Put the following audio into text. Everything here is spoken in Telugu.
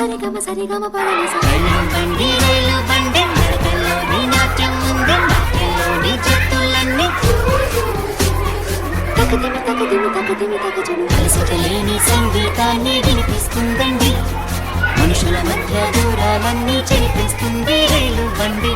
సరి గమ పదని స రైలు బండి నడకల్లోని నాట్యం ఉంది నాట్యంలోని జట్టులన్నీ తకదిమి తకజను అలసటలేని సంగీతాన్ని వినిపిస్తుందండి మనుషుల మధ్య దూరాలన్నీ చెరిపిస్తుంది రైలు బండి